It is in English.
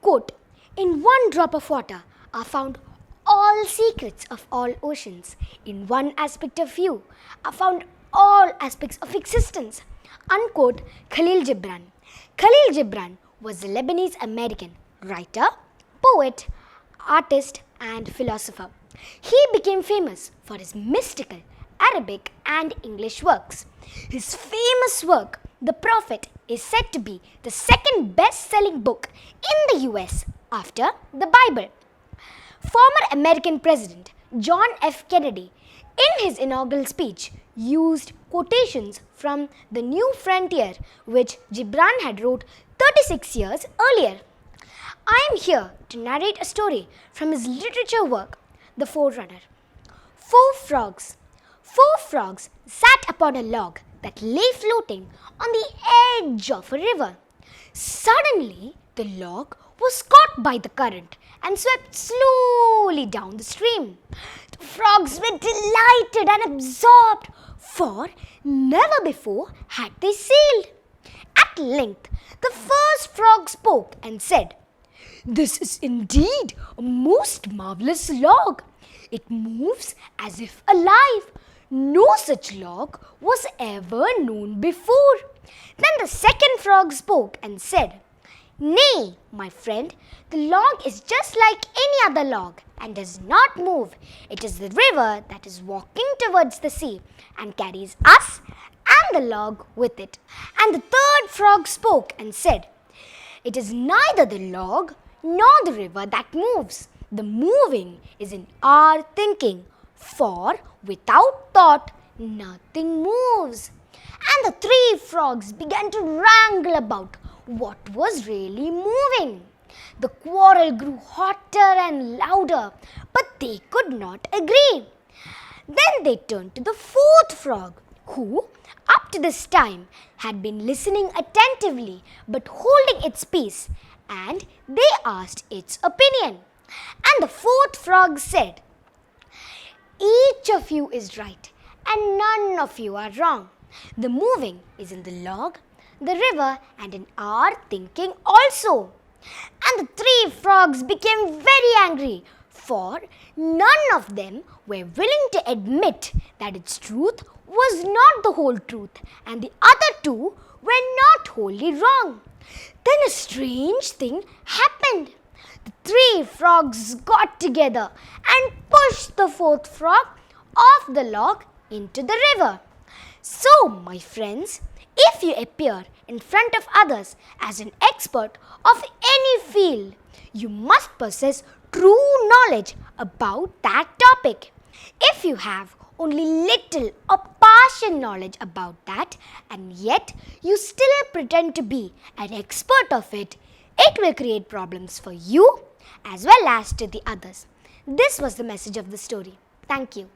Quote, in one drop of water are found all secrets of all oceans. In one aspect of you are found all aspects of existence. Unquote, Khalil Gibran. Khalil Gibran was a Lebanese-American writer, poet, artist and philosopher. He became famous for his mystical, Arabic and English works. His famous work, The Prophet, is said to be the second best-selling book in the US after the Bible. Former American President John F. Kennedy, in his inaugural speech, used quotations from The New Frontier, which Gibran had wrote 36 years earlier. I am here to narrate a story from his literature work, The Forerunner. Four frogs sat upon a log that lay floating on the edge of a river. Suddenly, the log was caught by the current and swept slowly down the stream. The frogs were delighted and absorbed, for never before had they sailed. At length, the first frog spoke and said, "This is indeed a most marvelous log. It moves as if alive. No such log was ever known before." Then the second frog spoke and said, "Nay, my friend, the log is just like any other log and does not move. It is the river that is walking towards the sea and carries us and the log with it." And the third frog spoke and said, "It is neither the log nor the river that moves. The moving is in our thinking, for without thought nothing moves." And the three frogs began to wrangle about what was really moving. The quarrel grew hotter and louder, but they could not agree. Then they turned to the fourth frog, who, up to this time, had been listening attentively but holding its peace, and they asked its opinion. And the fourth frog said, "Each of you is right, and none of you are wrong. The moving is in the log, the river, and in our thinking also." And the three frogs became very angry, for none of them were willing to admit that its truth was not the whole truth, and the other two were not wholly wrong. Then a strange thing happened. The three frogs got together and pushed the fourth frog off the log into the river. So, my friends, if you appear in front of others as an expert of any field, you must possess true knowledge about that topic. If you have only little or partial knowledge about that, and yet you still pretend to be an expert of it, it will create problems for you as well as to the others. This was the message of the story. Thank you.